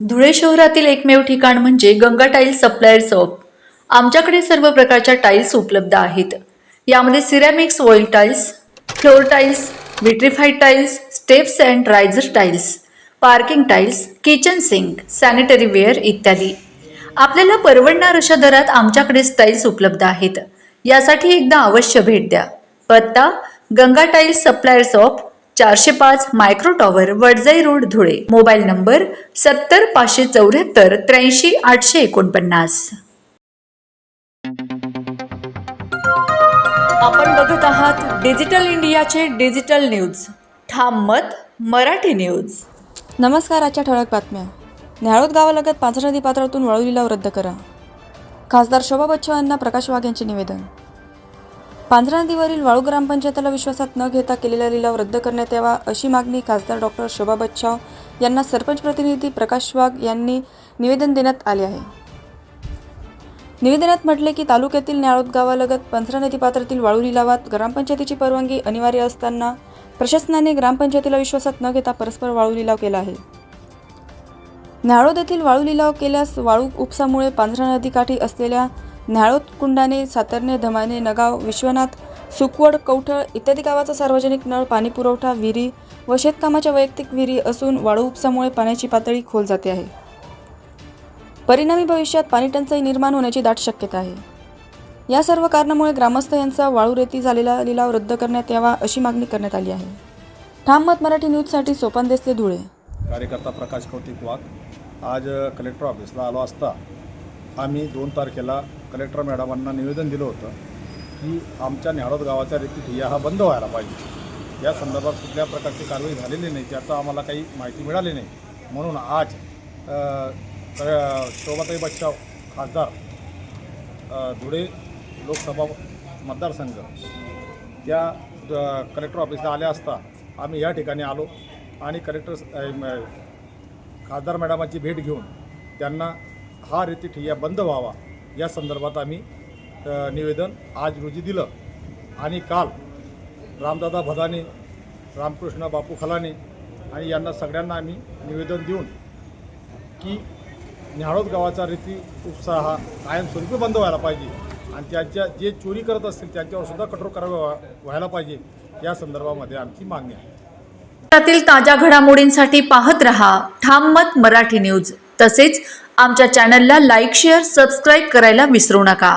धुळे शहरातील एकमेव ठिकाण म्हणजे गंगा टाइल्स सप्लायर शॉप। आमच्याकडे सर्व प्रकारच्या टाइल्स उपलब्ध आहेत। यामध्ये ceramics, oil tiles, floor tiles, vitrified tiles, steps and riser tiles, parking tiles, kitchen sink, sanitary ware इत्यादी। आपल्याला परवडणार अशा दरात आमच्याकडे टाइल्स उपलब्ध आहेत। यासाठी एकदा अवश्य भेट द्या। पत्ता Ganga tiles supplier shop, 405 micro tower, Wadjai road, Dhule. Mobile number 70 574 83 849। आपण बघत आहात डिजिटल इंडियाचे डिजिटल न्यूज। ठाम मत मराठी न्यूज। नमस्कार। आजच्या ठळक बातम्या। न्याळोद गावालगत पांझरा नदी पात्रातून वाळू लिलाव रद्द करा। खासदार शोभा बच्छाव यांना प्रकाश वाघ यांचे निवेदन। पांझरा नदीवरील वाळू ग्रामपंचायतीला विश्वासात न घेता केलेला लिलाव रद्द करण्यात यावा अशी मागणी खासदार डॉक्टर शोभा बच्छाव यांना सरपंच प्रतिनिधी प्रकाश वाघ यांनी निवेदन देण्यात आले आहे। निवेदनात म्हटले की तालुक्यातील न्याळोद गावालगत पांझरा नदी पात्रातील वाळू लिलावात ग्रामपंचायतीची परवानगी अनिवार्य असताना प्रशासनाने ग्रामपंचायतीला विश्वासात न घेता परस्पर वाळू लिलाव केला आहे। न्याळोद येथील वाळू लिलाव केल्यास वाळू उपसामुळे पांझरा नदीकाठी असलेल्या न्याळोद, कुंडाणे, सातरणे, धमाणे, नगाव, विश्वनाथ, सुकवड, कवठळ इत्यादी गावाचा सार्वजनिक नळ पाणी पुरवठा, विहिरी व शेतकामाच्या वैयक्तिक विहिरी असून वाळू उपसामुळे पाण्याची पातळी खोल जाते आहे। परिणामी भविष्यात पाणी टंचाई निर्माण होण्याची दाट शक्यता आहे। या सर्व कारणामुळे ग्रामस्थ यांचा वाळू रेती झालेला लिलाव रद्द करण्यात यावा अशी मागणी करण्यात आली आहे। ठाम मत मराठी न्यूजसाठी सोपान देसले, धुळे। कार्यकर्ता प्रकाश कौतिक वाघ आज कलेक्टर ऑफिसला आलो असता आम्ही 2 तारखेला कलेक्टर मॅडमांना निवेदन दिलं होतं की आमच्या न्याळोद गावाचा रेती ठिय्या हा बंद व्हायला पाहिजे। या संदर्भात कुठल्या प्रकारची कारवाई झालेली नाही, त्याचा आम्हाला काही माहिती मिळाली नाही। म्हणून आज शोभाताई बच्छाव खासदार धुळे लोकसभा मतदारसंघ त्या कलेक्टर ऑफिसला आल्या असता आम्ही या ठिकाणी आलो आणि खासदार मॅडमांची भेट घेऊन त्यांना हा रेती ठिय्या बंद व्हावा या संदर्भात आम्ही निवेदन आज रोजी दिलं। आणि काल रामदादा भदाने, रामकृष्ण बापू खलाने आणि यांना सगळ्यांना आम्ही निवेदन देऊन की न्याळोद गावाचा रेती उपसा हा कायमस्वरूपी बंद व्हायला पाहिजे आणि त्यांच्या जे चोरी करत असतील त्यांच्यावर सुद्धा कठोर कारवाई व्हायला पाहिजे या संदर्भामध्ये आमची मागणी आहे। त्यातील ताज्या घडामोडींसाठी पाहत रहा ठाम मत मराठी न्यूज। तसेच आमच्या चॅनलला लाईक, शेअर, सबस्क्राईब करायला विसरू नका।